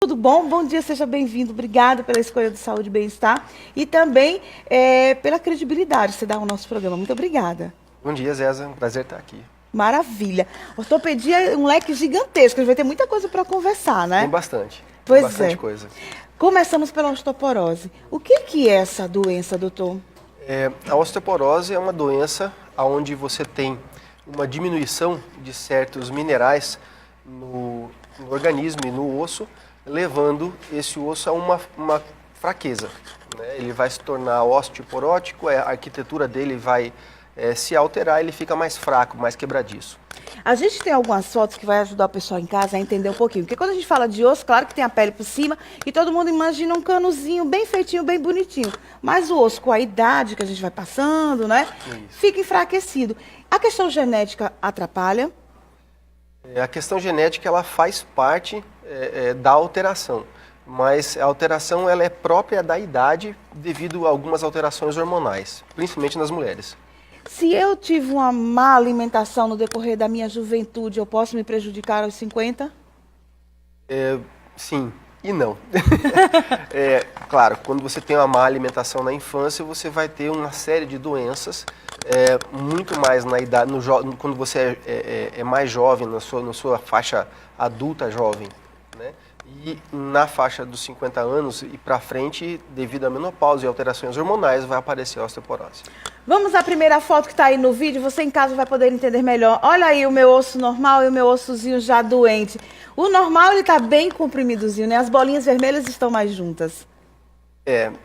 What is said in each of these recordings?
Tudo bom? Bom dia, seja bem-vindo. Obrigada pela escolha do Saúde e Bem-Estar e também pela credibilidade que você dá ao nosso programa. Muito obrigada. Bom dia, Zéza. Um prazer estar aqui. Maravilha. Ortopedia é um leque gigantesco, a gente vai ter muita coisa para conversar, né? Tem bastante. Pois bastante coisa. Começamos pela osteoporose. O que é essa doença, doutor? A osteoporose é uma doença onde você tem uma diminuição de certos minerais no organismo e no osso, levando esse osso a uma fraqueza, né? Ele vai se tornar osteoporótico, a arquitetura dele vai se alterar, ele fica mais fraco, mais quebradiço. A gente tem algumas fotos que vai ajudar o pessoal em casa a entender um pouquinho. Porque quando a gente fala de osso, claro que tem a pele por cima e todo mundo imagina um canozinho bem feitinho, bem bonitinho. Mas o osso, com a idade que a gente vai passando, né, fica enfraquecido. A questão genética atrapalha? A questão genética ela faz parte da alteração, mas a alteração ela é própria da idade devido a algumas alterações hormonais, principalmente nas mulheres. Se eu tive uma má alimentação no decorrer da minha juventude, eu posso me prejudicar aos 50? Sim e não. Claro, quando você tem uma má alimentação na infância, você vai ter uma série de doenças, muito mais na idade, quando você é mais jovem, na sua faixa adulta jovem, né? E na faixa dos 50 anos e para frente, devido à menopausa e alterações hormonais, vai aparecer a osteoporose. Vamos à primeira foto que está aí no vídeo, você em casa vai poder entender melhor. Olha aí o meu osso normal e o meu ossozinho já doente. O normal, ele está bem comprimidozinho, né? As bolinhas vermelhas estão mais juntas.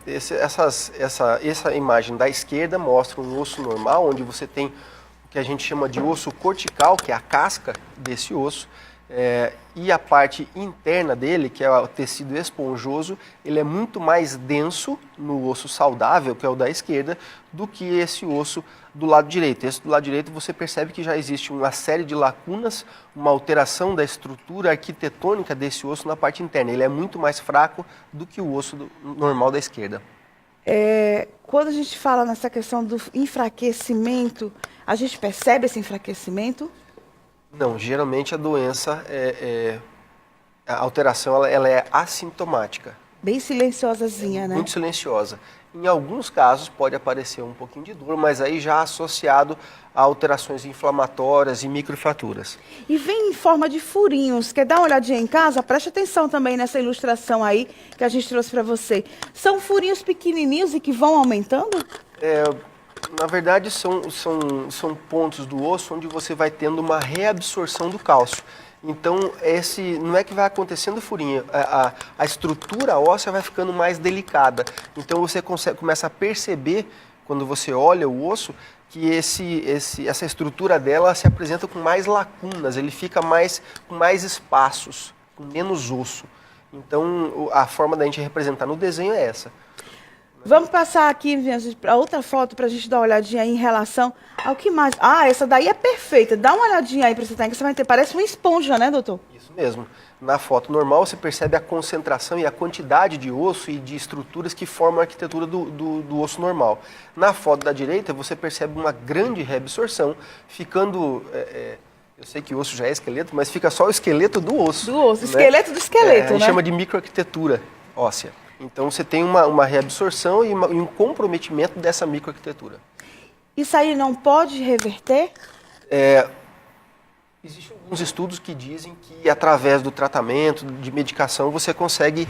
Essa imagem da esquerda mostra um osso normal, onde você tem o que a gente chama de osso cortical, que é a casca desse osso, e a parte interna dele, que é o tecido esponjoso, ele é muito mais denso no osso saudável, que é o da esquerda, do que esse osso do lado direito. Esse do lado direito você percebe que já existe uma série de lacunas, uma alteração da estrutura arquitetônica desse osso na parte interna. Ele é muito mais fraco do que o osso normal da esquerda. Quando a gente fala nessa questão do enfraquecimento, a gente percebe esse enfraquecimento? Não, geralmente a doença, a alteração ela é assintomática. Bem silenciosazinha, né? Muito silenciosa. Em alguns casos pode aparecer um pouquinho de dor, mas aí já associado a alterações inflamatórias e microfraturas. E vem em forma de furinhos. Quer dar uma olhadinha em casa? Preste atenção também nessa ilustração aí que a gente trouxe para você. São furinhos pequenininhos e que vão aumentando? Na verdade, são pontos do osso onde você vai tendo uma reabsorção do cálcio. Então, não é que vai acontecendo furinho, a estrutura óssea vai ficando mais delicada. Então, você começa a perceber, quando você olha o osso, que essa estrutura dela se apresenta com mais lacunas, ele fica com mais espaços, com menos osso. Então, a forma da gente representar no desenho é essa. Vamos passar aqui para outra foto para a gente dar uma olhadinha aí em relação ao que mais... Ah, essa daí é perfeita. Dá uma olhadinha aí para você ter, que você vai ter. Parece uma esponja, né, doutor? Isso mesmo. Na foto normal você percebe a concentração e a quantidade de osso e de estruturas que formam a arquitetura do osso normal. Na foto da direita você percebe uma grande reabsorção, ficando... eu sei que o osso já é esqueleto, mas fica só o esqueleto do osso. Do osso, né? esqueleto do esqueleto, A gente né? chama de microarquitetura óssea. Então você tem uma reabsorção e um comprometimento dessa microarquitetura. Isso aí não pode reverter? Existem alguns estudos que dizem que através do tratamento, de medicação, você consegue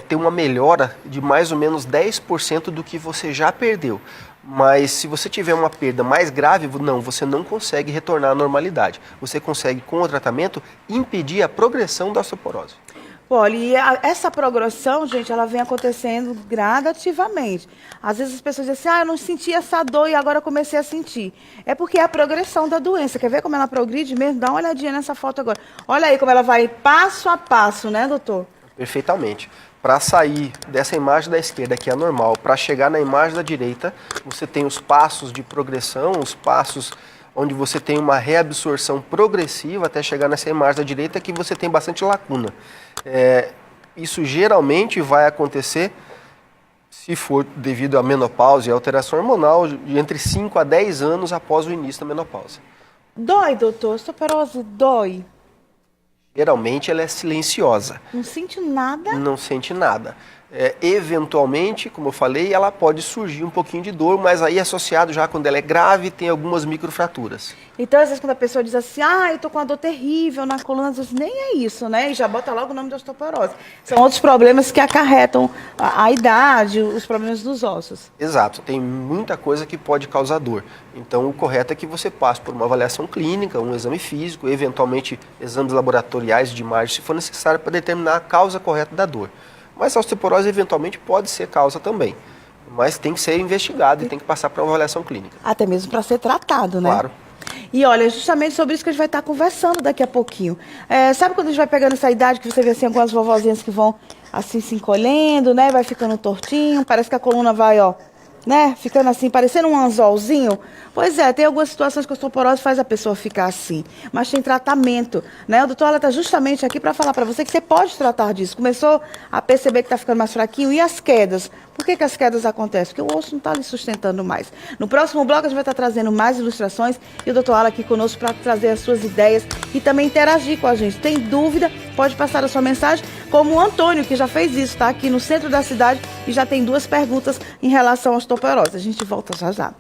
ter uma melhora de mais ou menos 10% do que você já perdeu. Mas se você tiver uma perda mais grave, não, você não consegue retornar à normalidade. Você consegue, com o tratamento, impedir a progressão da osteoporose. Olha, e essa progressão, gente, ela vem acontecendo gradativamente. Às vezes as pessoas dizem assim, eu não senti essa dor e agora comecei a sentir. É porque é a progressão da doença. Quer ver como ela progride mesmo? Dá uma olhadinha nessa foto agora. Olha aí como ela vai passo a passo, né, doutor? Perfeitamente. Para sair dessa imagem da esquerda, que é normal, para chegar na imagem da direita, você tem os passos de progressão, os passos onde você tem uma reabsorção progressiva até chegar nessa imagem da direita que você tem bastante lacuna. Isso geralmente vai acontecer, se for devido à menopausa e alteração hormonal, de entre 5 a 10 anos após o início da menopausa. Dói, doutor? Osteoporose dói? Geralmente ela é silenciosa. Não sente nada? Não sente nada. Eventualmente, como eu falei, ela pode surgir um pouquinho de dor, mas aí associado já quando ela é grave, tem algumas microfraturas. Então, às vezes, quando a pessoa diz assim, eu tô com uma dor terrível na coluna, às vezes nem é isso, né? E já bota logo o nome de osteoporose. São outros problemas que acarretam a idade, os problemas dos ossos. Exato, tem muita coisa que pode causar dor. Então, o correto é que você passe por uma avaliação clínica, um exame físico, eventualmente exames laboratoriais de imagem, se for necessário, para determinar a causa correta da dor. Mas a osteoporose eventualmente pode ser causa também. Mas tem que ser investigado e tem que passar para uma avaliação clínica. Até mesmo para ser tratado, né? Claro. E olha, justamente sobre isso que a gente vai estar conversando daqui a pouquinho. Sabe quando a gente vai pegando essa idade que você vê assim, algumas vovozinhas que vão assim se encolhendo, né? Vai ficando tortinho, parece que a coluna vai, ó, né? Ficando assim, parecendo um anzolzinho. Pois é, tem algumas situações que a osteoporose faz a pessoa ficar assim. Mas tem tratamento, né? O doutor, ela está justamente aqui para falar para você que você pode tratar disso. Começou a perceber que está ficando mais fraquinho. E as quedas? Por que as quedas acontecem? Porque o osso não está ali sustentando mais. No próximo bloco a gente vai estar trazendo mais ilustrações. E o doutor Alan aqui conosco para trazer as suas ideias e também interagir com a gente. Tem dúvida? Pode passar a sua mensagem. Como o Antônio, que já fez isso, está aqui no centro da cidade e já tem 2 perguntas em relação à osteoporose. A gente volta já já.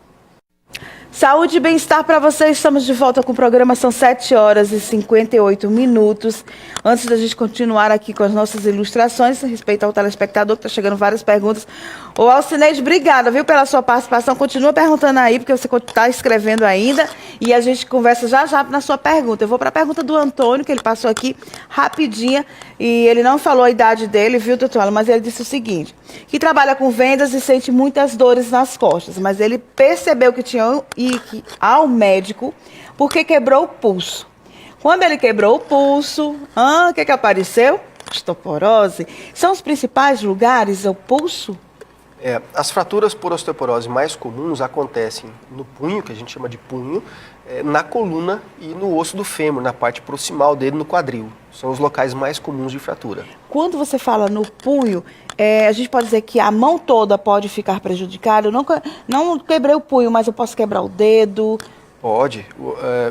Saúde e bem-estar para vocês. Estamos de volta com o programa. São 7h58. Antes da gente continuar aqui com as nossas ilustrações, respeito ao telespectador, que está chegando várias perguntas. Ô Alcineide, obrigada, viu, pela sua participação. Continua perguntando aí, porque você está escrevendo ainda. E a gente conversa já já na sua pergunta. Eu vou para a pergunta do Antônio, que ele passou aqui rapidinha. E ele não falou a idade dele, viu, doutor? Mas ele disse o seguinte, que trabalha com vendas e sente muitas dores nas costas. Mas ele percebeu que tinha que ao médico porque quebrou o pulso. Quando ele quebrou o pulso, o que apareceu? Osteoporose. São os principais lugares, o pulso? As fraturas por osteoporose mais comuns acontecem no punho, que a gente chama de punho, na coluna e no osso do fêmur, na parte proximal dele, no quadril. São os locais mais comuns de fratura. Quando você fala no punho, a gente pode dizer que a mão toda pode ficar prejudicada. Eu não quebrei o punho, mas eu posso quebrar o dedo. Pode.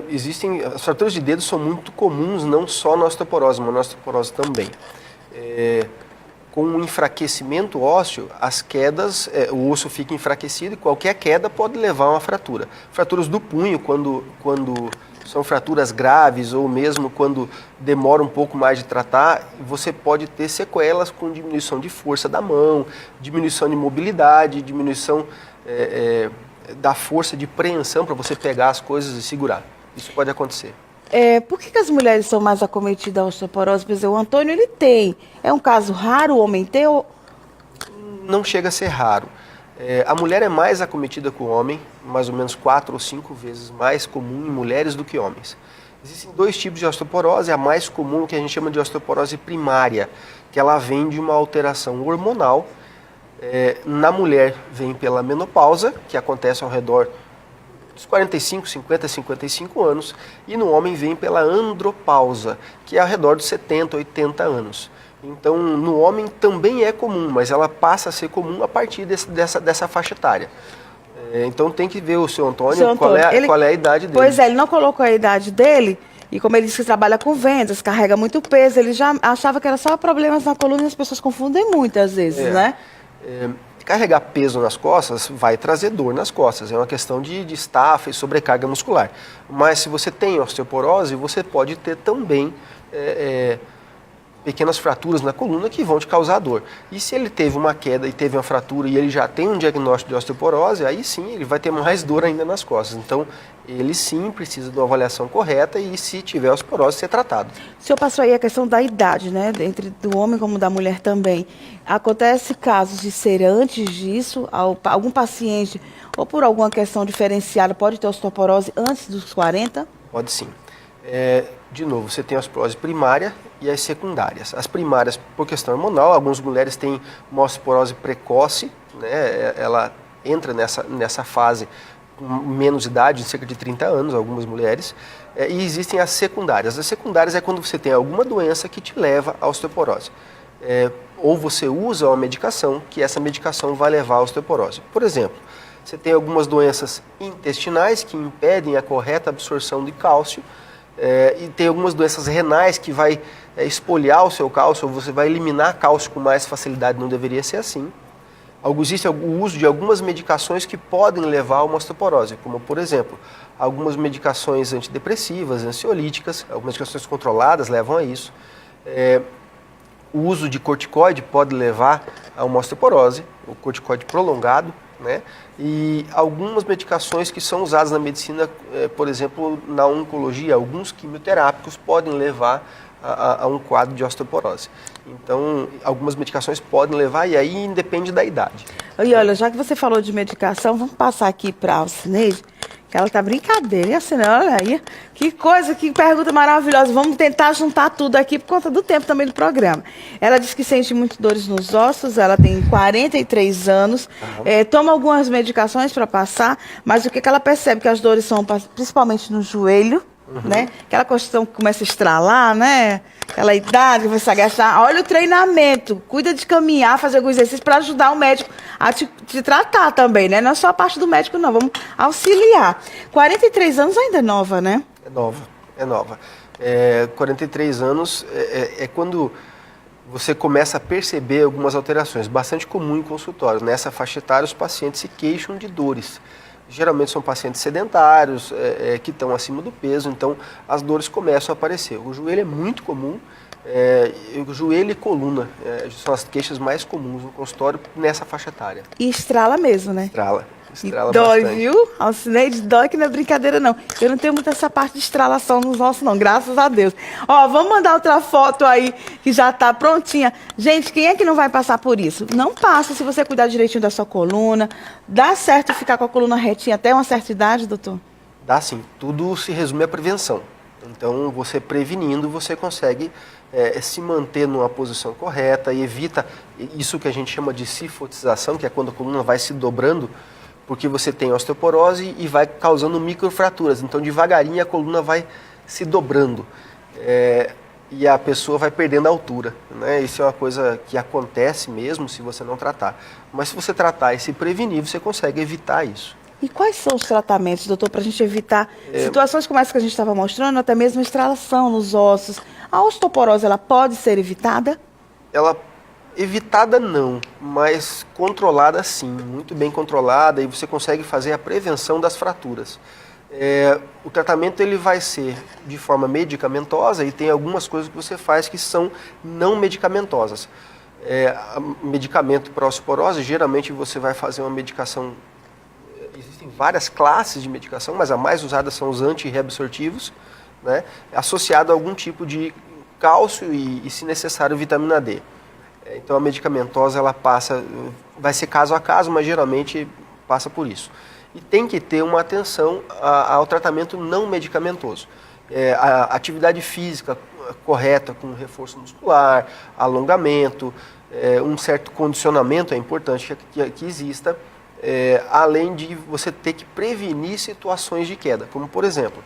Existem, as fraturas de dedo são muito comuns, não só na osteoporose, mas na osteoporose também. Com o enfraquecimento ósseo, as quedas, o osso fica enfraquecido e qualquer queda pode levar a uma fratura. Fraturas do punho, quando são fraturas graves ou mesmo quando demora um pouco mais de tratar, você pode ter sequelas com diminuição de força da mão, diminuição de mobilidade, diminuição da força de preensão para você pegar as coisas e segurar. Isso pode acontecer. Por que as mulheres são mais acometidas da osteoporose? Por exemplo, o Antônio, ele tem. É um caso raro o homem ter? Não chega a ser raro. A mulher é mais acometida que o homem, mais ou menos 4 ou 5 vezes mais comum em mulheres do que homens. Existem 2 tipos de osteoporose. A mais comum, que a gente chama de osteoporose primária, que ela vem de uma alteração hormonal. Na mulher vem pela menopausa, que acontece ao redor dos 45, 50, 55 anos, e no homem vem pela andropausa, que é ao redor dos 70, 80 anos. Então, no homem também é comum, mas ela passa a ser comum a partir dessa faixa etária. Então, tem que ver o seu Antônio, qual é a idade dele. Pois é, ele não colocou a idade dele, e como ele disse que trabalha com vendas, carrega muito peso, ele já achava que era só problemas na coluna e as pessoas confundem muito às vezes, né? Carregar peso nas costas vai trazer dor nas costas, é uma questão de estafa e sobrecarga muscular. Mas se você tem osteoporose, você pode ter também pequenas fraturas na coluna que vão te causar dor. E se ele teve uma queda e teve uma fratura e ele já tem um diagnóstico de osteoporose, aí sim ele vai ter mais dor ainda nas costas. Então, ele sim precisa de uma avaliação correta e, se tiver osteoporose, ser tratado. O senhor passou aí a questão da idade, né? Entre do homem como da mulher também. Acontece casos de ser antes disso, algum paciente, ou por alguma questão diferenciada, pode ter osteoporose antes dos 40? Pode sim. De novo, você tem a osteoporose primária e as secundárias. As primárias, por questão hormonal, algumas mulheres têm uma osteoporose precoce, né? Ela entra nessa fase com menos idade, cerca de 30 anos, algumas mulheres, e existem as secundárias. As secundárias é quando você tem alguma doença que te leva à osteoporose. Ou você usa uma medicação, que essa medicação vai levar à osteoporose. Por exemplo, você tem algumas doenças intestinais que impedem a correta absorção de cálcio, E tem algumas doenças renais que vai espoliar o seu cálcio, ou você vai eliminar cálcio com mais facilidade, não deveria ser assim. Existe o uso de algumas medicações que podem levar a uma osteoporose, como, por exemplo, algumas medicações antidepressivas, ansiolíticas, algumas medicações controladas levam a isso. O uso de corticoide pode levar a uma osteoporose, o corticoide prolongado, né? E algumas medicações que são usadas na medicina, por exemplo, na oncologia, alguns quimioterápicos podem levar a um quadro de osteoporose. Então, algumas medicações podem levar, e aí independe da idade. E olha, já que você falou de medicação, vamos passar aqui para a Alcineide, que ela tá brincadeira, e assim, olha aí, que coisa, que pergunta maravilhosa. Vamos tentar juntar tudo aqui por conta do tempo também do programa. Ela diz que sente muito dores nos ossos, ela tem 43 anos, toma algumas medicações para passar, mas o que ela percebe? Que as dores são principalmente no joelho, né? Aquela questão que começa a estralar, né? Aquela idade, começa a gastar. Olha o treinamento, cuida de caminhar, fazer alguns exercícios para ajudar o médico a te tratar também, né? Não é só a parte do médico, não. Vamos auxiliar. 43 anos ainda é nova, né? É nova. 43 anos é quando você começa a perceber algumas alterações. Bastante comum em consultório. Nessa faixa etária, os pacientes se queixam de dores. Geralmente são pacientes sedentários, que estão acima do peso, então as dores começam a aparecer. O joelho é muito comum, o joelho e coluna são as queixas mais comuns no consultório nessa faixa etária. E estrala mesmo, né? Estrala Dói, bastante. viu? Alcineide, dói que não é brincadeira, não. Eu não tenho muito essa parte de estralação nos ossos, não, graças a Deus. Ó, vamos mandar outra foto aí, que já tá prontinha. Gente, quem é que não vai passar por isso? Não passa se você cuidar direitinho da sua coluna. Dá certo ficar com a coluna retinha até uma certa idade, doutor? Dá sim. Tudo se resume à prevenção. Então, você prevenindo, você consegue se manter numa posição correta e evita isso que a gente chama de cifotização, que é quando a coluna vai se dobrando, porque você tem osteoporose e vai causando microfraturas. Então, devagarinho, a coluna vai se dobrando e a pessoa vai perdendo a altura, né? Isso é uma coisa que acontece mesmo se você não tratar. Mas se você tratar e se prevenir, você consegue evitar isso. E quais são os tratamentos, doutor, para a gente evitar situações como essa que a gente estava mostrando, até mesmo estralação nos ossos? A osteoporose, ela pode ser evitada? Evitada não, mas controlada sim, muito bem controlada, e você consegue fazer a prevenção das fraturas. O tratamento ele vai ser de forma medicamentosa e tem algumas coisas que você faz que são não medicamentosas. Medicamento para osteoporose, geralmente você vai fazer uma medicação, existem várias classes de medicação, mas a mais usada são os antirreabsortivos, né, associado a algum tipo de cálcio e se necessário, vitamina D. Então a medicamentosa ela vai ser caso a caso, mas geralmente passa por isso. E tem que ter uma atenção ao tratamento não medicamentoso. A atividade física correta, com reforço muscular, alongamento, um certo condicionamento é importante que exista, além de você ter que prevenir situações de queda, como por exemplo,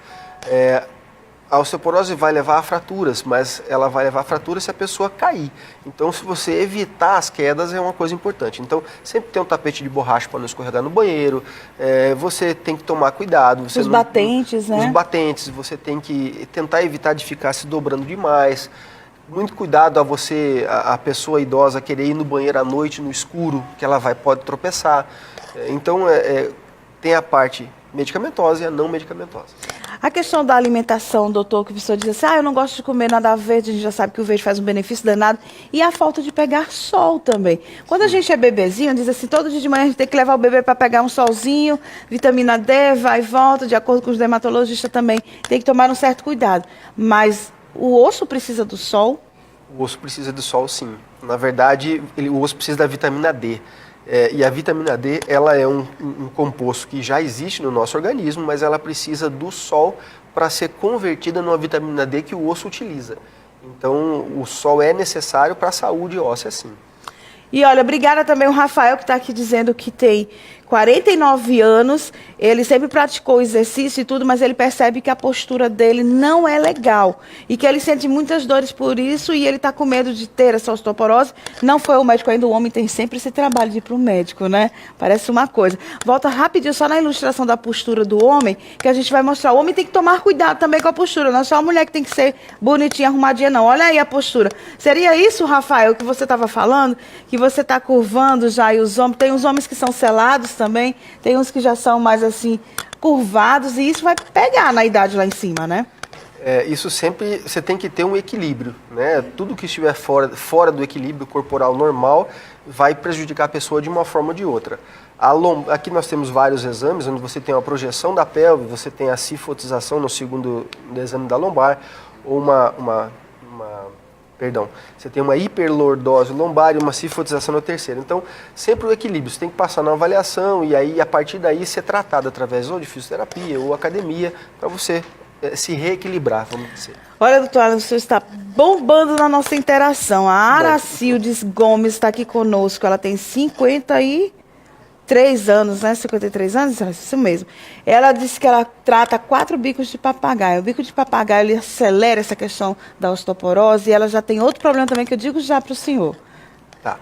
a osteoporose vai levar a fraturas, mas ela vai levar a fraturas se a pessoa cair. Então, se você evitar as quedas, é uma coisa importante. Então, sempre tem um tapete de borracha para não escorregar no banheiro, você tem que tomar cuidado. Os batentes, né? Os batentes, você tem que tentar evitar de ficar se dobrando demais. Muito cuidado a pessoa idosa querer ir no banheiro à noite, no escuro, que ela pode tropeçar. Então, tem a parte medicamentosa e a não medicamentosa. A questão da alimentação, doutor, que a pessoa diz assim, eu não gosto de comer nada verde, a gente já sabe que o verde faz um benefício danado, e a falta de pegar sol também. Quando a gente é bebezinho, diz assim, todo dia de manhã a gente tem que levar o bebê para pegar um solzinho, vitamina D, vai e volta, de acordo com os dermatologistas também, tem que tomar um certo cuidado. Mas o osso precisa do sol? O osso precisa do sol, sim. Na verdade, o osso precisa da vitamina D. E a vitamina D, ela é um composto que já existe no nosso organismo, mas ela precisa do sol para ser convertida numa vitamina D que o osso utiliza. Então, o sol é necessário para a saúde óssea, sim. E olha, obrigada também ao Rafael, que está aqui dizendo que tem 49 anos, ele sempre praticou exercício e tudo, mas ele percebe que a postura dele não é legal e que ele sente muitas dores por isso e ele está com medo de ter essa osteoporose. Não foi o médico ainda, o homem tem sempre esse trabalho de ir para o médico, né? Parece uma coisa. Volta rapidinho só na ilustração da postura do homem, que a gente vai mostrar. O homem tem que tomar cuidado também com a postura, não é só a mulher que tem que ser bonitinha, arrumadinha, não. Olha aí a postura. Seria isso, Rafael, que você estava falando? Que você está curvando já e os homens, tem uns homens que são selados também, tem uns que já são mais assim, curvados, e isso vai pegar na idade lá em cima, né? Isso sempre, você tem que ter um equilíbrio, né? Tudo que estiver fora do equilíbrio corporal normal vai prejudicar a pessoa de uma forma ou de outra. Aqui nós temos vários exames, onde você tem uma projeção da pelve, você tem a cifotização no segundo exame da lombar, ou você tem uma hiperlordose lombar e uma cifotização no terceiro. Então, sempre o equilíbrio, você tem que passar na avaliação e aí, a partir daí, ser tratado através ou de fisioterapia ou academia, para você se reequilibrar, vamos dizer. Olha, doutora, você está bombando na nossa interação. A Aracildes Gomes está aqui conosco, ela tem 53 anos, né? 53 anos? Isso mesmo. Ela disse que ela trata 4 bicos de papagaio. O bico de papagaio, ele acelera essa questão da osteoporose e ela já tem outro problema também que eu digo já para o senhor. Tá.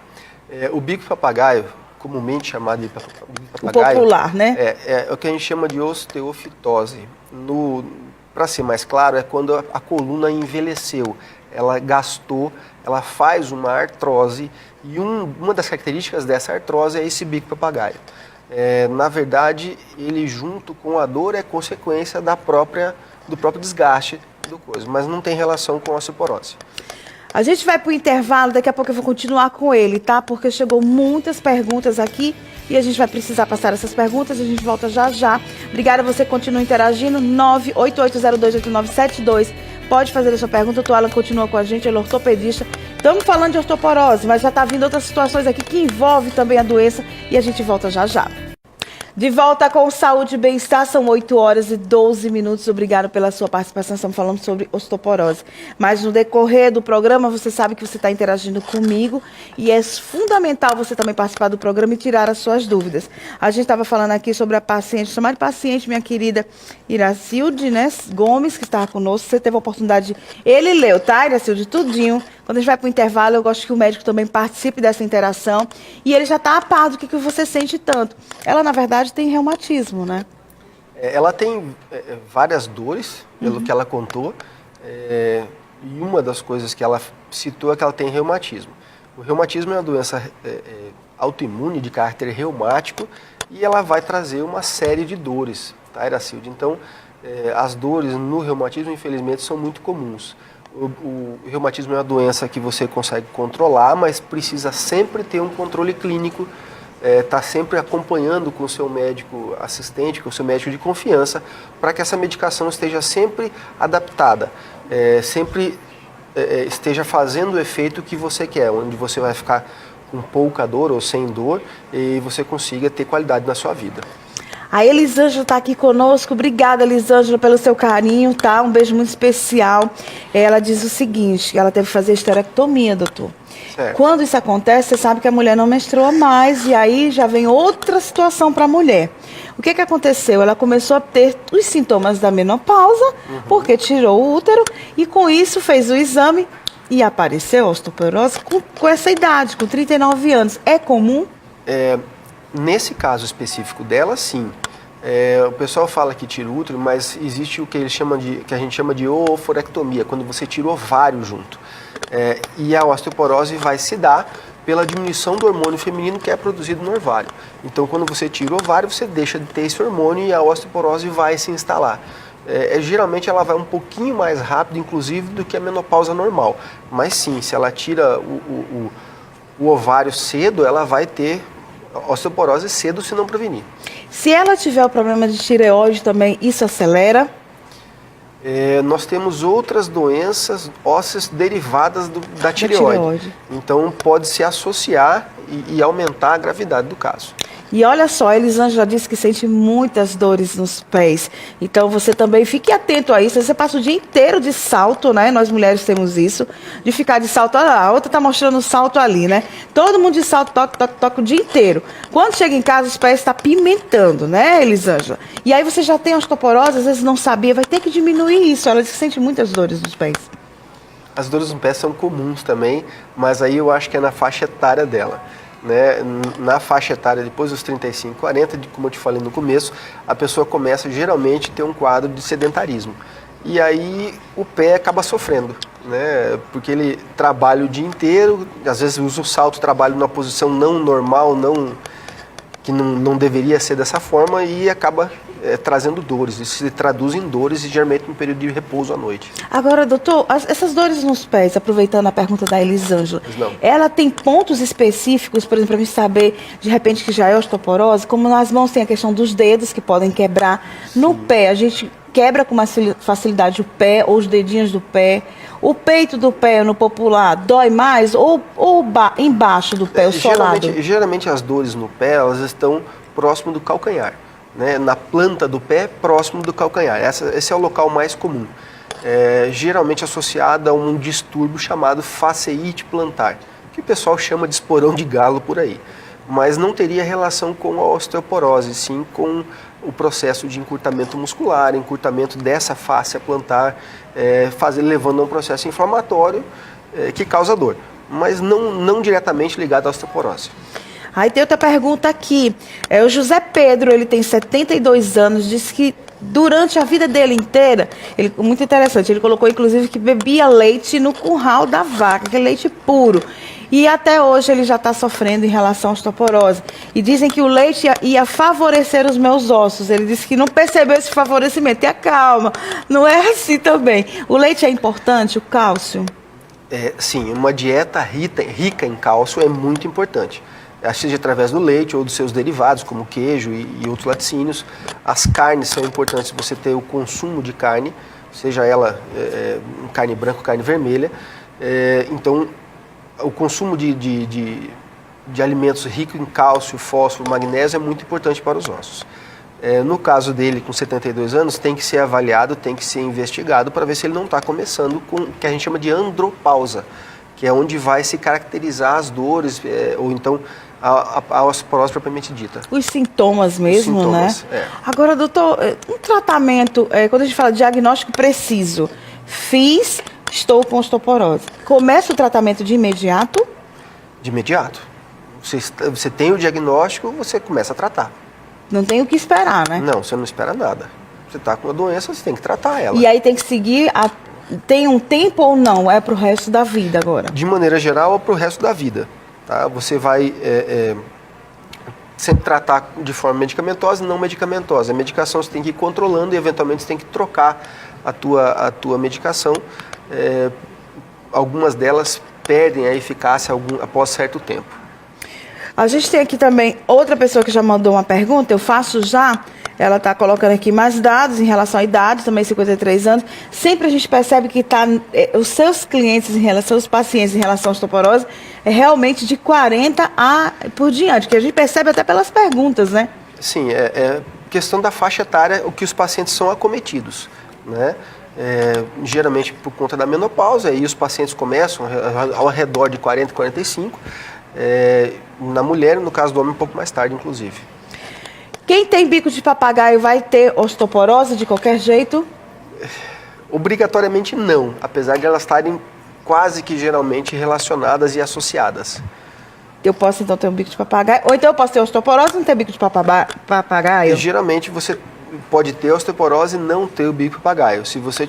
O bico de papagaio, comumente chamado de bico de O papagaio... popular, né? É o que a gente chama de osteofitose. Para ser mais claro, é quando a coluna envelheceu, ela gastou, ela faz uma artrose, e uma das características dessa artrose é esse bico papagaio. Na verdade, ele junto com a dor é consequência do próprio desgaste do coisa, mas não tem relação com a osteoporose. A gente vai para o intervalo, daqui a pouco eu vou continuar com ele, tá? Porque chegou muitas perguntas aqui e a gente vai precisar passar essas perguntas, a gente volta já já. Obrigada a você que continua interagindo, 988028972. Pode fazer a sua pergunta, o Alan continua com a gente, ele é ortopedista. Estamos falando de osteoporose, mas já está vindo outras situações aqui que envolvem também a doença e a gente volta já já. De volta com Saúde e Bem-Estar, são 8h12. Obrigado pela sua participação, estamos falando sobre osteoporose. Mas no decorrer do programa, você sabe que você está interagindo comigo e é fundamental você também participar do programa e tirar as suas dúvidas. A gente estava falando aqui sobre a paciente, chamar de paciente, minha querida Iracilde, né, Gomes, que estava conosco. Você teve a oportunidade de... Ele leu, tá, Iracilde? Tudinho. Quando a gente vai para o intervalo, eu gosto que o médico também participe dessa interação. E ele já está a par do que você sente tanto. Ela, na verdade, tem reumatismo, né? Ela tem várias dores, pelo que ela contou. E uma das coisas que ela citou é que ela tem reumatismo. O reumatismo é uma doença autoimune de caráter reumático e ela vai trazer uma série de dores, tá, Iracilde? Então, as dores no reumatismo, infelizmente, são muito comuns. O reumatismo é uma doença que você consegue controlar, mas precisa sempre ter um controle clínico, tá sempre acompanhando com o seu médico assistente, com o seu médico de confiança, para que essa medicação esteja sempre adaptada, sempre esteja fazendo o efeito que você quer, onde você vai ficar com pouca dor ou sem dor e você consiga ter qualidade na sua vida. A Elisângela está aqui conosco. Obrigada, Elisângela, pelo seu carinho, tá? Um beijo muito especial. Ela diz o seguinte, ela teve que fazer esterectomia, doutor. Certo. Quando isso acontece, você sabe que a mulher não menstrua mais e aí já vem outra situação para a mulher. O que aconteceu? Ela começou a ter os sintomas da menopausa, porque tirou o útero e com isso fez o exame e apareceu a osteoporose com essa idade, com 39 anos. É comum? Nesse caso específico dela, sim. O pessoal fala que tira o útero, mas existe o que a gente chama de ooforectomia, quando você tira o ovário junto. E a osteoporose vai se dar pela diminuição do hormônio feminino que é produzido no ovário. Então, quando você tira o ovário, você deixa de ter esse hormônio e a osteoporose vai se instalar. Geralmente ela vai um pouquinho mais rápido, inclusive, do que a menopausa normal. Mas sim, se ela tira o ovário cedo, ela vai ter osteoporose cedo se não prevenir. Se ela tiver o problema de tireoide também, isso acelera? Nós temos outras doenças ósseas derivadas da tireoide. Então, pode se associar e aumentar a gravidade do caso. E olha só, a Elisângela disse que sente muitas dores nos pés. Então, você também fique atento a isso. Você passa o dia inteiro de salto, né? Nós mulheres temos isso, de ficar de salto. Olha lá, a outra está mostrando o salto ali, né? Todo mundo de salto, toque, toque, toque o dia inteiro. Quando chega em casa, os pés estão pimentando, né, Elisângela? E aí você já tem osteoporose, às vezes não sabia, vai ter que diminuir isso. Ela disse que sente muitas dores nos pés. As dores nos pés são comuns também, mas aí eu acho que é na faixa etária dela. Né? Na faixa etária, depois dos 35, 40, como eu te falei no começo, a pessoa começa geralmente a ter um quadro de sedentarismo. E aí o pé acaba sofrendo, né? Porque ele trabalha o dia inteiro, às vezes usa o salto, trabalha numa posição não normal, que não deveria ser dessa forma e acaba trazendo dores. Isso se traduz em dores e geralmente no período de repouso à noite. Agora, doutor, essas dores nos pés, aproveitando a pergunta da Elisângela, ela tem pontos específicos, por exemplo, para a gente saber, de repente, que já é osteoporose? Como nas mãos tem a questão dos dedos, que podem quebrar. No pé, a gente quebra com mais facilidade o pé ou os dedinhos do pé. O peito do pé, no popular, dói mais ou embaixo do pé, o solado? Geralmente as dores no pé, elas estão próximo do calcanhar. Né, na planta do pé, próximo do calcanhar. Esse é o local mais comum. Geralmente associado a um distúrbio chamado fasciite plantar, que o pessoal chama de esporão de galo por aí. Mas não teria relação com a osteoporose, sim com o processo de encurtamento muscular, encurtamento dessa fáscia plantar, levando a um processo inflamatório que causa dor, mas não diretamente ligado à osteoporose. Aí tem outra pergunta aqui. O José Pedro, ele tem 72 anos, disse que durante a vida dele inteira, muito interessante, ele colocou inclusive que bebia leite no curral da vaca, que é leite puro. E até hoje ele já está sofrendo em relação à osteoporose. E dizem que o leite ia favorecer os meus ossos. Ele disse que não percebeu esse favorecimento. Tenha calma, não é assim também. O leite é importante, o cálcio? Sim, uma dieta rica em cálcio é muito importante. Seja através do leite ou dos seus derivados, como queijo e outros laticínios. As carnes são importantes, você ter o consumo de carne, seja ela carne branca ou carne vermelha. Então, o consumo de alimentos ricos em cálcio, fósforo, magnésio é muito importante para os ossos. No caso dele, com 72 anos, tem que ser avaliado, tem que ser investigado para ver se ele não está começando com o que a gente chama de andropausa, que é onde vai se caracterizar as dores, ou então a osteoporose propriamente dita. Os sintomas mesmo, Os sintomas, né? Agora, doutor, um tratamento, quando a gente fala de diagnóstico preciso, estou com osteoporose, começa o tratamento de imediato? De imediato. Você tem o diagnóstico, você começa a tratar. Não tem o que esperar, né? Não, você não espera nada. Você está com uma doença, você tem que tratar ela. E aí tem que seguir, tem um tempo ou não? É para o resto da vida agora? De maneira geral, é para o resto da vida. Tá? Você vai sempre tratar de forma medicamentosa e não medicamentosa. A medicação você tem que ir controlando e eventualmente você tem que trocar a tua medicação. Algumas delas perdem a eficácia após certo tempo. A gente tem aqui também outra pessoa que já mandou uma pergunta, eu faço já, ela está colocando aqui mais dados em relação à idade, também 53 anos. Sempre a gente percebe que os seus clientes, os pacientes em relação à osteoporose, é realmente de 40 por diante, que a gente percebe até pelas perguntas, né? Sim, é questão da faixa etária, o que os pacientes são acometidos, né? Geralmente por conta da menopausa, aí os pacientes começam ao redor de 40, 45, na mulher, no caso do homem, um pouco mais tarde, inclusive. Quem tem bico de papagaio vai ter osteoporose de qualquer jeito? Obrigatoriamente não, apesar de elas estarem quase que geralmente relacionadas e associadas. Eu posso então ter um bico de papagaio? Ou então eu posso ter osteoporose e não ter bico de papagaio? E, geralmente você pode ter osteoporose e não ter o bico de papagaio. Se você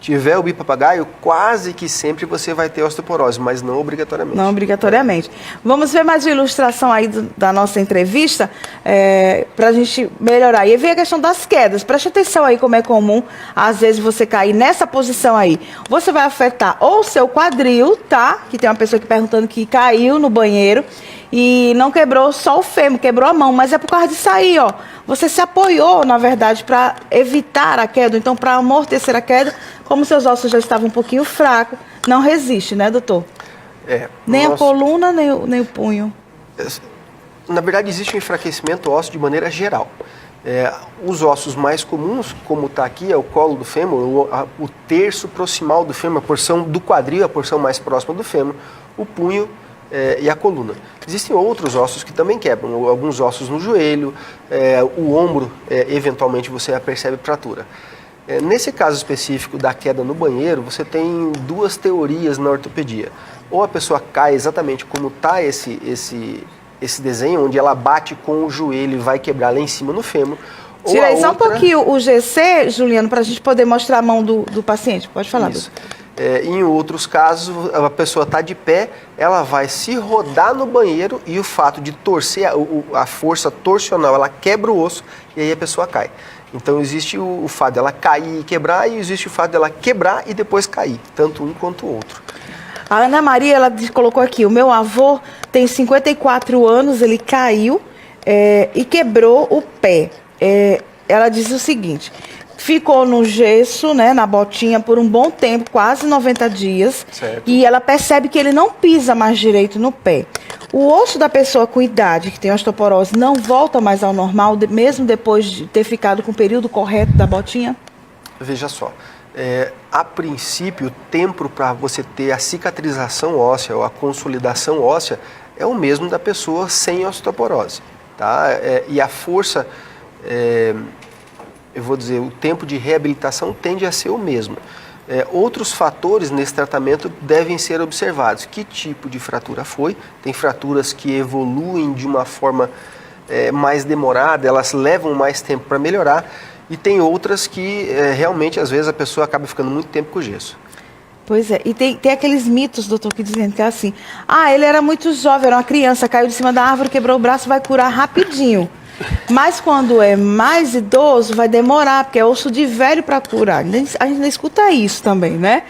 tiver o bipapagaio, quase que sempre você vai ter osteoporose, mas não obrigatoriamente. Não obrigatoriamente. Vamos ver mais uma ilustração aí da nossa entrevista, para a gente melhorar. E vem a questão das quedas. Preste atenção aí como é comum, às vezes, você cair nessa posição aí. Você vai afetar ou o seu quadril, tá? Que tem uma pessoa aqui perguntando que caiu no banheiro e não quebrou só o fêmur, quebrou a mão, mas é por causa disso aí, ó. Você se apoiou, na verdade, para evitar a queda, então para amortecer a queda, como seus ossos já estavam um pouquinho fracos, não resiste, né, doutor? Nem a coluna, nem o punho. Na verdade, existe um enfraquecimento ósseo de maneira geral. Os ossos mais comuns, como está aqui, é o colo do fêmur, o terço proximal do fêmur, a porção do quadril, a porção mais próxima do fêmur, o punho e a coluna. Existem outros ossos que também quebram, alguns ossos no joelho, o ombro, eventualmente você percebe fratura. Nesse caso específico da queda no banheiro, você tem duas teorias na ortopedia. Ou a pessoa cai exatamente como está esse desenho, onde ela bate com o joelho e vai quebrar lá em cima no fêmur. Tira aí só um pouquinho o GC, Juliano, para a gente poder mostrar a mão do paciente. Pode falar, doutor. Em outros casos, a pessoa está de pé, ela vai se rodar no banheiro e o fato de torcer, a força torsional, ela quebra o osso e aí a pessoa cai. Então existe o fato dela cair e quebrar e existe o fato dela quebrar e depois cair, tanto um quanto o outro. A Ana Maria, ela colocou aqui, o meu avô tem 54 anos, ele caiu e quebrou o pé. Ela diz o seguinte, ficou no gesso, né, na botinha por um bom tempo, quase 90 dias, certo. E ela percebe que ele não pisa mais direito no pé. O osso da pessoa com idade, que tem osteoporose, não volta mais ao normal, mesmo depois de ter ficado com o período correto da botinha? Veja só, a princípio, o tempo para você ter a cicatrização óssea ou a consolidação óssea é o mesmo da pessoa sem osteoporose, tá? E a força, eu vou dizer, o tempo de reabilitação tende a ser o mesmo. Outros fatores nesse tratamento devem ser observados. Que tipo de fratura foi? Tem fraturas que evoluem de uma forma mais demorada, elas levam mais tempo para melhorar, e tem outras que realmente, às vezes, a pessoa acaba ficando muito tempo com o gesso. Pois é, e tem aqueles mitos, doutor, que dizem que é assim, ele era muito jovem, era uma criança, caiu de cima da árvore, quebrou o braço, vai curar rapidinho. Mas quando é mais idoso, vai demorar, porque é osso de velho para curar. A gente ainda escuta isso também, né?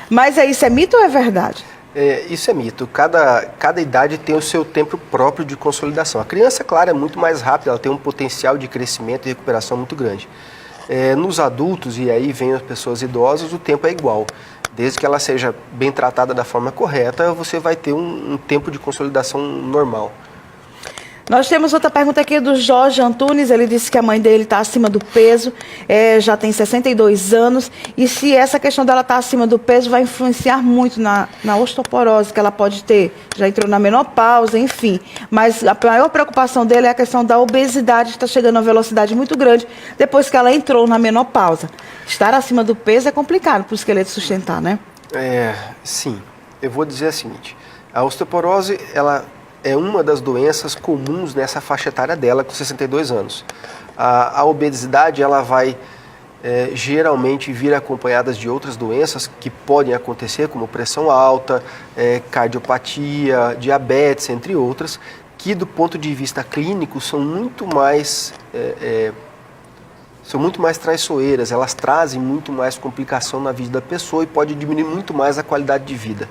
Mas isso é mito ou é verdade? Isso é mito. Cada idade tem o seu tempo próprio de consolidação. A criança, claro, é muito mais rápida, ela tem um potencial de crescimento e recuperação muito grande. Nos adultos, e aí vem as pessoas idosas, o tempo é igual. Desde que ela seja bem tratada da forma correta, você vai ter um tempo de consolidação normal. Nós temos outra pergunta aqui do Jorge Antunes, ele disse que a mãe dele está acima do peso, já tem 62 anos, e se essa questão dela estar acima do peso vai influenciar muito na osteoporose que ela pode ter, já entrou na menopausa, enfim. Mas a maior preocupação dele é a questão da obesidade, que está chegando a uma velocidade muito grande depois que ela entrou na menopausa. Estar acima do peso é complicado para o esqueleto sustentar, né? Sim, eu vou dizer o seguinte, a osteoporose, ela é uma das doenças comuns nessa faixa etária dela, com 62 anos. A obesidade, ela vai geralmente vir acompanhadas de outras doenças que podem acontecer, como pressão alta, cardiopatia, diabetes, entre outras, que do ponto de vista clínico são muito mais traiçoeiras, elas trazem muito mais complicação na vida da pessoa e pode diminuir muito mais a qualidade de vida.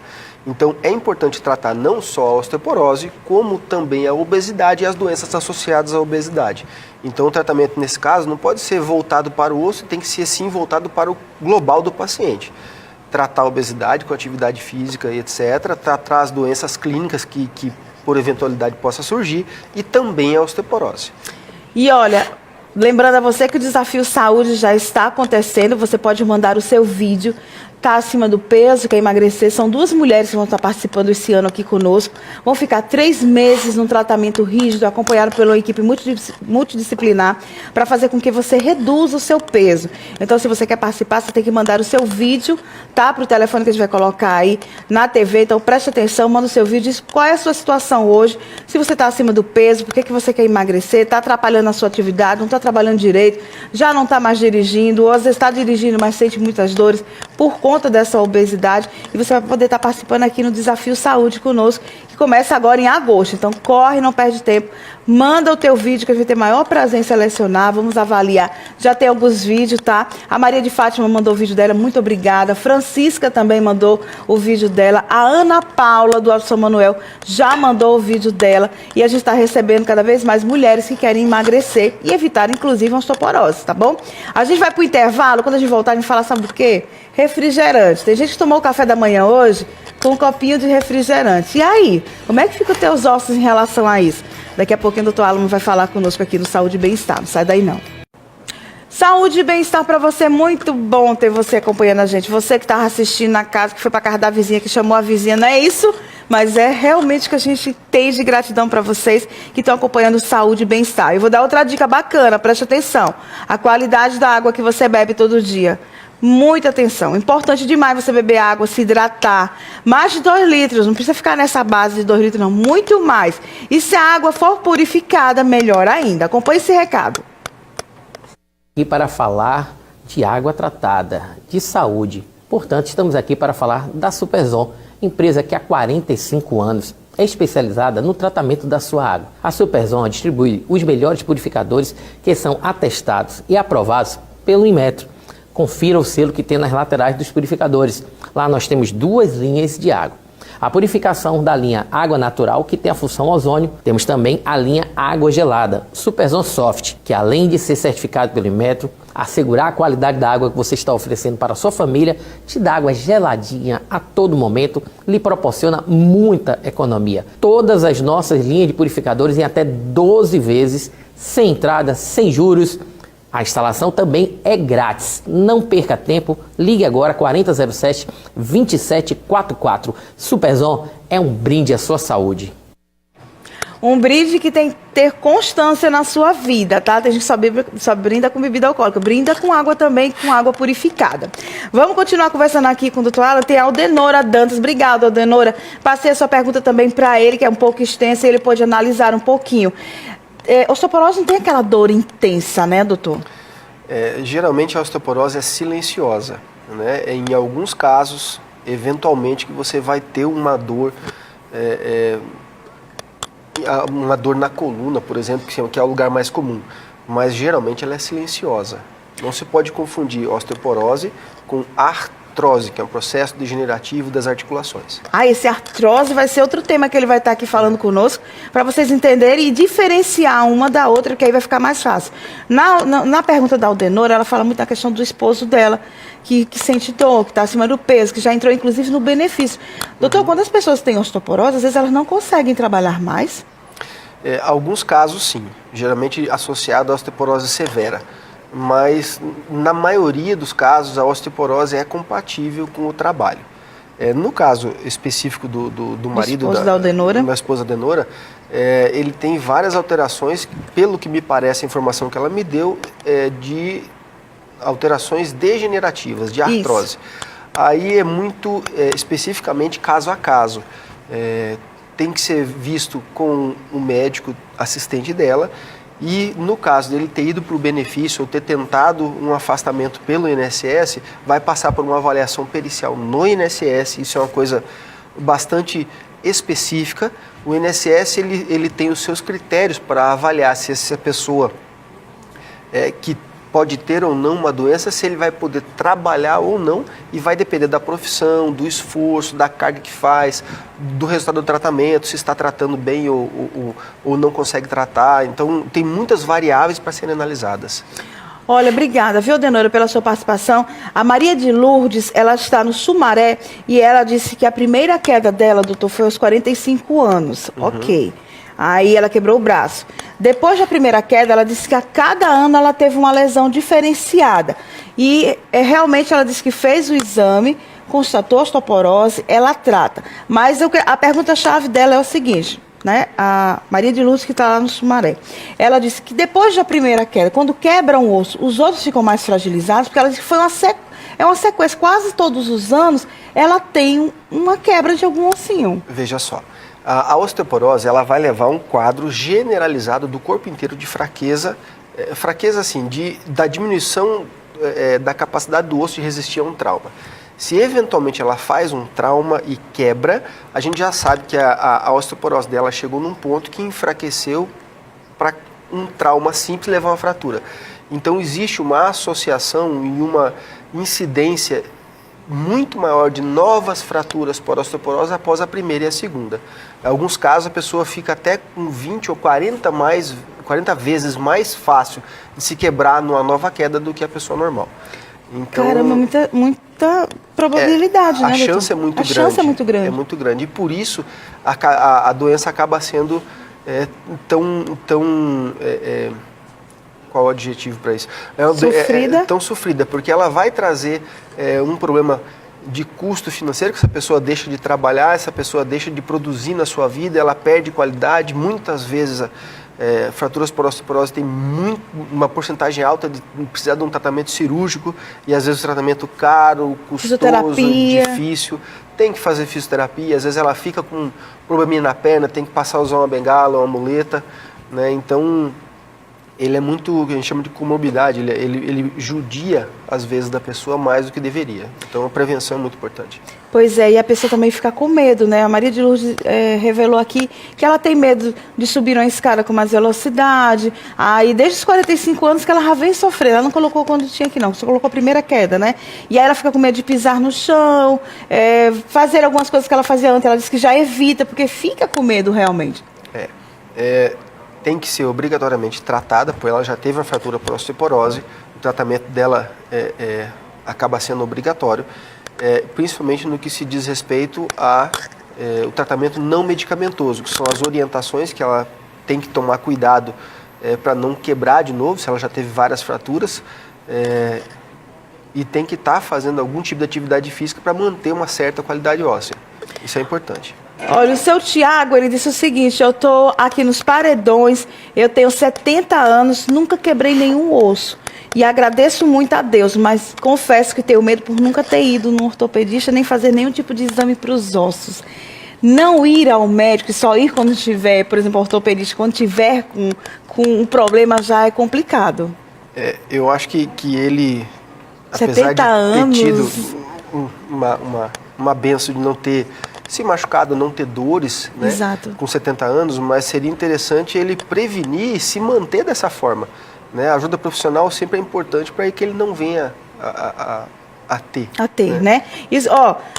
Então é importante tratar não só a osteoporose, como também a obesidade e as doenças associadas à obesidade. Então o tratamento nesse caso não pode ser voltado para o osso, tem que ser sim voltado para o global do paciente. Tratar a obesidade com atividade física e etc., tratar as doenças clínicas que por eventualidade possa surgir e também a osteoporose. E olha, lembrando a você que o Desafio Saúde já está acontecendo, você pode mandar o seu vídeo está acima do peso, quer emagrecer, são 2 mulheres que vão estar participando esse ano aqui conosco. Vão ficar 3 meses num tratamento rígido, acompanhado pela equipe multidisciplinar, para fazer com que você reduza o seu peso. Então, se você quer participar, você tem que mandar o seu vídeo, tá? Para o telefone que a gente vai colocar aí na TV. Então, preste atenção, manda o seu vídeo, diz qual é a sua situação hoje, se você está acima do peso, por que você quer emagrecer, está atrapalhando a sua atividade, não está trabalhando direito, já não está mais dirigindo, ou às vezes está dirigindo, mas sente muitas dores por conta dessa obesidade, e você vai poder estar participando aqui no Desafio Saúde conosco, que começa agora em agosto. Então corre, não perde tempo, manda o teu vídeo que a gente tem maior prazer em selecionar, vamos avaliar. Já tem alguns vídeos, tá? A Maria de Fátima mandou o vídeo dela, muito obrigada. Francisca também mandou o vídeo dela. A Ana Paula, do Alto São Manuel, já mandou o vídeo dela, e a gente está recebendo cada vez mais mulheres que querem emagrecer e evitar, inclusive, osteoporose, tá bom? A gente vai pro intervalo, quando a gente voltar, a gente fala, sabe do quê? Refrigerante. Tem gente que tomou o café da manhã hoje com um copinho de refrigerante. E aí, como é que ficam os teus ossos em relação a isso? Daqui a pouquinho o doutor Alamo vai falar conosco aqui no Saúde e Bem-Estar. Não sai daí, não. Saúde e bem-estar para você, muito bom ter você acompanhando a gente. Você que estava assistindo na casa, que foi para casa da vizinha, que chamou a vizinha, não é isso? Mas é realmente o que a gente tem de gratidão para vocês que estão acompanhando Saúde e Bem-Estar. Eu vou dar outra dica bacana, preste atenção. A qualidade da água que você bebe todo dia. Muita atenção. Importante demais você beber água, se hidratar. Mais de 2 litros, não precisa ficar nessa base de 2 litros, não. Muito mais. E se a água for purificada, melhor ainda. Acompanhe esse recado. E para falar de água tratada, de saúde. Portanto, estamos aqui para falar da Superzon, empresa que há 45 anos é especializada no tratamento da sua água. A Superzon distribui os melhores purificadores que são atestados e aprovados pelo Inmetro. Confira o selo que tem nas laterais dos purificadores. Lá nós temos 2 linhas de água. A purificação da linha água natural, que tem a função ozônio. Temos também a linha água gelada, Superzon Soft, que além de ser certificado pelo Inmetro, assegurar a qualidade da água que você está oferecendo para a sua família, te dá água geladinha a todo momento, lhe proporciona muita economia. Todas as nossas linhas de purificadores em até 12 vezes, sem entrada, sem juros. A instalação também é grátis. Não perca tempo, ligue agora 4007-2744. Superzon é um brinde à sua saúde. Um brinde que tem que ter constância na sua vida, tá? Tem gente que só brinda com bebida alcoólica, brinda com água também, com água purificada. Vamos continuar conversando aqui com o doutor Alan. Tem a Aldenora Dantas. Obrigada, Aldenora. Passei a sua pergunta também para ele, que é um pouco extensa, e ele pode analisar um pouquinho. Osteoporose não tem aquela dor intensa, né, doutor? Geralmente a osteoporose é silenciosa, né? Em alguns casos, eventualmente, que você vai ter uma dor na coluna, por exemplo, que é o lugar mais comum, mas geralmente ela é silenciosa. Não se pode confundir osteoporose com artrose, que é um processo degenerativo das articulações. Esse artrose vai ser outro tema que ele vai estar aqui falando conosco, para vocês entenderem e diferenciar uma da outra, que aí vai ficar mais fácil. Na pergunta da Aldenora, ela fala muito da questão do esposo dela, que sente dor, que está acima do peso, que já entrou inclusive no benefício. Doutor, quando as pessoas têm osteoporose, às vezes elas não conseguem trabalhar mais? Alguns casos sim, geralmente associado à osteoporose severa. Mas na maioria dos casos a osteoporose é compatível com o trabalho. No caso específico do marido da minha esposa Aldenora, ele tem várias alterações, pelo que me parece a informação que ela me deu, de alterações degenerativas, de artrose. Isso. Aí é muito especificamente caso a caso. Tem que ser visto com o médico assistente dela. E no caso dele ter ido para o benefício ou ter tentado um afastamento pelo INSS, vai passar por uma avaliação pericial no INSS. Isso é uma coisa bastante específica. O INSS ele tem os seus critérios para avaliar se essa pessoa que pode ter ou não uma doença, se ele vai poder trabalhar ou não, e vai depender da profissão, do esforço, da carga que faz, do resultado do tratamento, se está tratando bem ou não consegue tratar. Então, tem muitas variáveis para serem analisadas. Olha, obrigada, viu, Aldenora, pela sua participação. A Maria de Lourdes, ela está no Sumaré, e ela disse que a primeira queda dela, doutor, foi aos 45 anos. Ok. Aí ela quebrou o braço. Depois da primeira queda, ela disse que a cada ano ela teve uma lesão diferenciada. E realmente ela disse que fez o exame, constatou osteoporose, ela trata. Mas a pergunta-chave dela é o seguinte, né? A Maria de Lourdes, que está lá no Sumaré, ela disse que depois da primeira queda, quando quebra um osso, os outros ficam mais fragilizados, porque ela disse que foi uma sequência, quase todos os anos, ela tem uma quebra de algum ossinho. Veja só, a osteoporose ela vai levar um quadro generalizado do corpo inteiro de fraqueza, fraqueza assim, da diminuição da capacidade do osso de resistir a um trauma. Se eventualmente ela faz um trauma e quebra, a gente já sabe que a osteoporose dela chegou num ponto que enfraqueceu para um trauma simples levar a uma fratura. Então existe uma associação e uma incidência muito maior de novas fraturas por osteoporose após a primeira e a segunda. Em alguns casos a pessoa fica até com 20 ou 40 vezes mais fácil de se quebrar numa nova queda do que a pessoa normal. Então, caramba, muita probabilidade, né, a chance é muito grande. A chance é muito grande. É muito grande. E por isso a doença acaba sendo qual o adjetivo para isso? Sofrida. Tão sofrida, porque ela vai trazer um problema de custo financeiro, que essa pessoa deixa de trabalhar, essa pessoa deixa de produzir na sua vida, ela perde qualidade, muitas vezes fraturas por osteoporose tem uma porcentagem alta de precisar de um tratamento cirúrgico e às vezes um tratamento caro, custoso, difícil, tem que fazer fisioterapia, às vezes ela fica com um probleminha na perna, tem que passar a usar uma bengala, uma muleta, né? Então ele é muito, a gente chama de comorbidade, ele judia às vezes da pessoa mais do que deveria. Então a prevenção é muito importante. Pois é, e a pessoa também fica com medo, né? A Maria de Lourdes revelou aqui que ela tem medo de subir uma escada com mais velocidade. E desde os 45 anos que ela já vem sofrendo. Ela não colocou quando tinha aqui, não. Só colocou a primeira queda, né? E aí ela fica com medo de pisar no chão, fazer algumas coisas que ela fazia antes. Ela disse que já evita, porque fica com medo realmente. Tem que ser obrigatoriamente tratada, porque ela já teve uma fratura por osteoporose. O tratamento dela acaba sendo obrigatório. Principalmente no que se diz respeito o tratamento não medicamentoso, que são as orientações que ela tem que tomar cuidado para não quebrar de novo, se ela já teve várias fraturas, e tem que estar fazendo algum tipo de atividade física para manter uma certa qualidade óssea. Isso é importante. Olha, o seu Tiago, ele disse o seguinte: eu estou aqui nos Paredões, eu tenho 70 anos, nunca quebrei nenhum osso. E agradeço muito a Deus, mas confesso que tenho medo por nunca ter ido num ortopedista, nem fazer nenhum tipo de exame para os ossos. Não ir ao médico e só ir quando tiver, por exemplo, ortopedista, quando tiver com um problema já é complicado. Eu acho que ele, 70 apesar de anos. ter tido uma benção de não ter se machucado, não ter dores, né, exato, com 70 anos, mas seria interessante ele prevenir e se manter dessa forma. Né? A ajuda profissional sempre é importante para que ele não venha a ter. Né? Isso,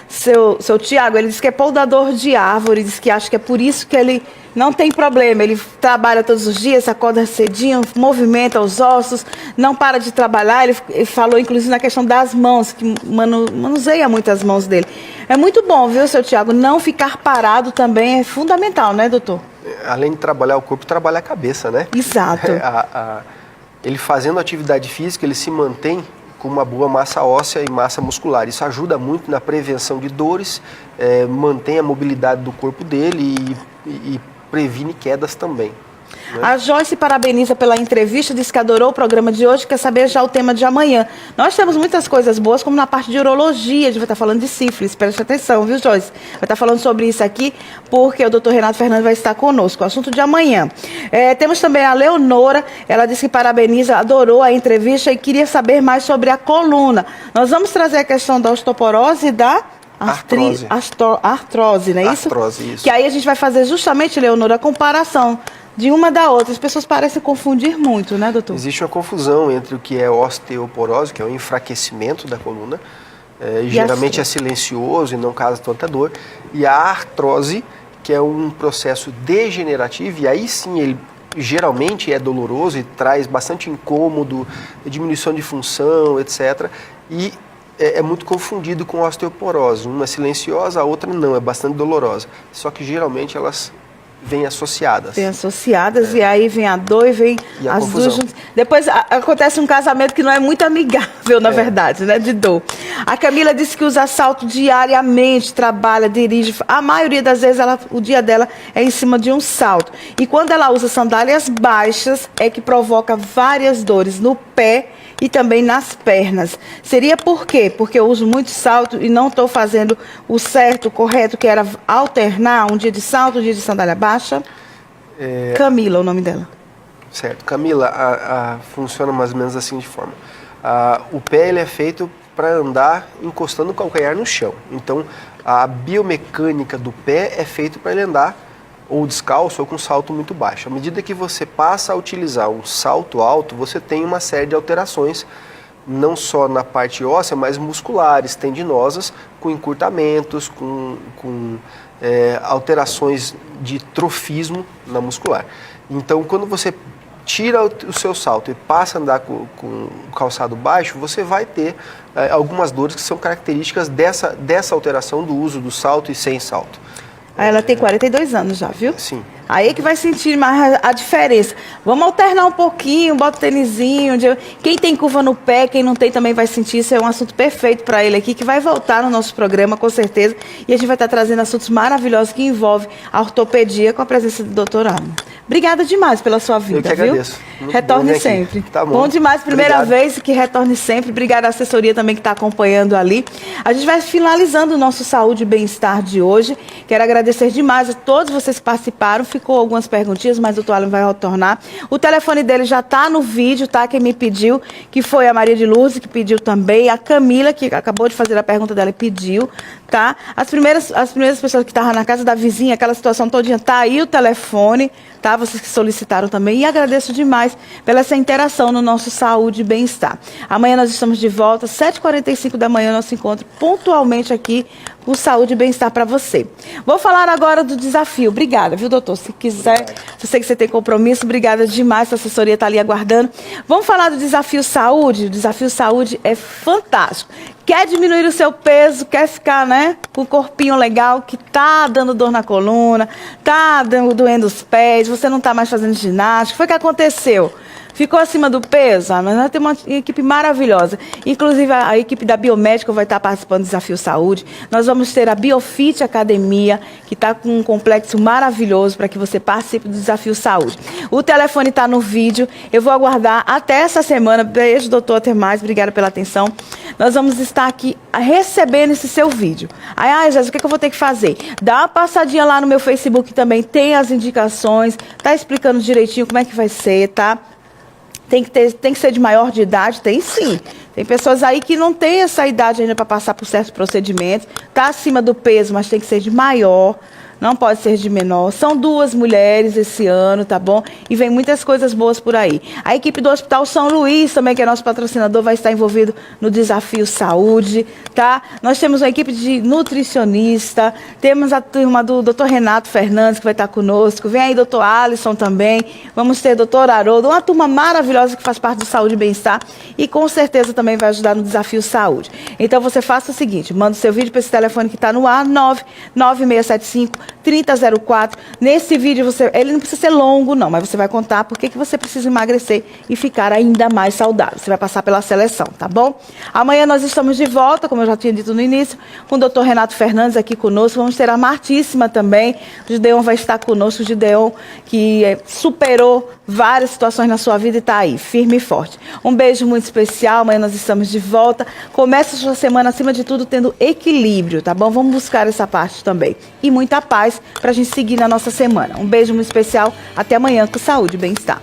seu Tiago, ele disse que é poldador de árvore, diz que acha que é por isso que ele não tem problema. Ele trabalha todos os dias, acorda cedinho, movimenta os ossos, não para de trabalhar. Ele falou, inclusive, na questão das mãos, que manuseia muito as mãos dele. É muito bom, viu, seu Tiago? Não ficar parado também é fundamental, né, doutor? Além de trabalhar o corpo, trabalha a cabeça, né? Exato. Ele fazendo atividade física, ele se mantém com uma boa massa óssea e massa muscular. Isso ajuda muito na prevenção de dores, mantém a mobilidade do corpo dele e previne quedas também. Né? A Joyce parabeniza pela entrevista, diz que adorou o programa de hoje, quer saber já o tema de amanhã. Nós temos muitas coisas boas, como na parte de urologia, a gente vai estar falando de sífilis, preste atenção, viu, Joyce? Vai estar falando sobre isso aqui, porque o doutor Renato Fernandes vai estar conosco, o assunto de amanhã. Temos também a Leonora, ela disse que parabeniza, adorou a entrevista e queria saber mais sobre a coluna. Nós vamos trazer a questão da osteoporose e da artrose, não é isso? Artrose, isso. Que aí a gente vai fazer justamente, Leonora, a comparação de uma da outra. As pessoas parecem confundir muito, né, doutor? Existe uma confusão entre o que é osteoporose, que é o enfraquecimento da coluna, geralmente é silencioso e não causa tanta dor, e a artrose, que é um processo degenerativo, e aí sim ele geralmente é doloroso e traz bastante incômodo, diminuição de função, etc. E é muito confundido com a osteoporose. Uma é silenciosa, a outra não, é bastante dolorosa. Só que geralmente elas vêm associadas. Vem associadas, e aí vem a dor e vem E a as confusão. duas juntas. Depois acontece um casamento que não é muito amigável, na verdade, né? De dor. A Camila disse que usa salto diariamente, trabalha, dirige. A maioria das vezes o dia dela é em cima de um salto. E quando ela usa sandálias baixas, é que provoca várias dores no pé e também nas pernas. Seria por quê? Porque eu uso muito salto e não estou fazendo o certo, o correto, que era alternar um dia de salto, um dia de sandália baixa. Camila, o nome dela. Certo. Camila, funciona mais ou menos assim de forma. O pé ele é feito para andar encostando o calcanhar no chão. Então, a biomecânica do pé é feita para ele andar ou descalço ou com salto muito baixo. À medida que você passa a utilizar um salto alto, você tem uma série de alterações, não só na parte óssea, mas musculares, tendinosas, com encurtamentos, com alterações de trofismo na muscular. Então, quando você tira o seu salto e passa a andar com o calçado baixo, você vai ter algumas dores que são características dessa alteração do uso do salto e sem salto. Ela tem 42 anos já, viu? Sim. Aí que vai sentir mais a diferença. Vamos alternar um pouquinho, bota o tênisinho. Quem tem curva no pé, quem não tem também vai sentir. Isso é um assunto perfeito para ele aqui, que vai voltar no nosso programa, com certeza. E a gente vai estar trazendo assuntos maravilhosos que envolvem a ortopedia com a presença do Dr. Almo. Obrigada demais pela sua vinda, Eu que agradeço. viu? Muito Retorne bom vir aqui. sempre. Tá bom. Demais, primeira Obrigado. vez, que retorne sempre. Obrigada à assessoria também que está acompanhando ali. A gente vai finalizando o nosso Saúde e Bem-Estar de hoje. Quero agradecer demais a todos vocês que participaram. Ficou algumas perguntinhas, mas o Dr. Almo vai retornar. O telefone dele já está no vídeo, tá? Quem me pediu, que foi a Maria de Lourdes, que pediu também. A Camila, que acabou de fazer a pergunta dela e pediu, tá? As primeiras pessoas que estavam na casa da vizinha, aquela situação todinha, tá aí o telefone, tá? Vocês que solicitaram também. E agradeço demais pela essa interação no nosso Saúde e Bem-Estar. Amanhã nós estamos de volta, 7h45 da manhã, nosso encontro pontualmente aqui, o Saúde e Bem-Estar para você. Vou falar agora do desafio. Obrigada, viu, doutor? Se quiser, eu sei que você tem compromisso, obrigada demais, a assessoria está ali aguardando. Vamos falar do Desafio Saúde? O Desafio Saúde é fantástico. Quer diminuir o seu peso, quer ficar, né, com o corpinho legal, que tá dando dor na coluna, tá doendo os pés, você não tá mais fazendo ginástica, foi o que aconteceu? Ficou acima do peso? Mas nós temos uma equipe maravilhosa. Inclusive, a equipe da Biomédica vai estar participando do Desafio Saúde. Nós vamos ter a Biofit Academia, que está com um complexo maravilhoso para que você participe do Desafio Saúde. O telefone está no vídeo. Eu vou aguardar até essa semana. Beijo, doutor. Até mais. Obrigada pela atenção. Nós vamos estar aqui recebendo esse seu vídeo. Aí, Jéssica, o que eu vou ter que fazer? Dá uma passadinha lá no meu Facebook também. Tem as indicações. Tá explicando direitinho como é que vai ser, tá? Tem que ser de maior de idade? Tem sim. Tem pessoas aí que não têm essa idade ainda para passar por certos procedimentos. Está acima do peso, mas tem que ser de maior. Não pode ser de menor. São 2 mulheres esse ano, tá bom? E vem muitas coisas boas por aí. A equipe do Hospital São Luís, também, que é nosso patrocinador, vai estar envolvido no Desafio Saúde, tá? Nós temos uma equipe de nutricionista, temos a turma do Dr. Renato Fernandes, que vai estar conosco. Vem aí Dr. Alisson também. Vamos ter Dr. Haroldo, uma turma maravilhosa que faz parte do Saúde e Bem-Estar e com certeza também vai ajudar no Desafio Saúde. Então você faça o seguinte, manda o seu vídeo para esse telefone que está no ar, 99675-3004. Nesse vídeo, ele não precisa ser longo, não, mas você vai contar por que você precisa emagrecer e ficar ainda mais saudável. Você vai passar pela seleção, tá bom? Amanhã nós estamos de volta, como eu já tinha dito no início, com o Dr. Renato Fernandes aqui conosco. Vamos ter a Martíssima também. O Gideon vai estar conosco. O Gideon, que superou várias situações na sua vida e está aí, firme e forte. Um beijo muito especial. Amanhã nós estamos de volta. Começa a sua semana, acima de tudo, tendo equilíbrio, tá bom? Vamos buscar essa parte também. E muita paz para a gente seguir na nossa semana. Um beijo muito especial. Até amanhã com saúde e bem-estar.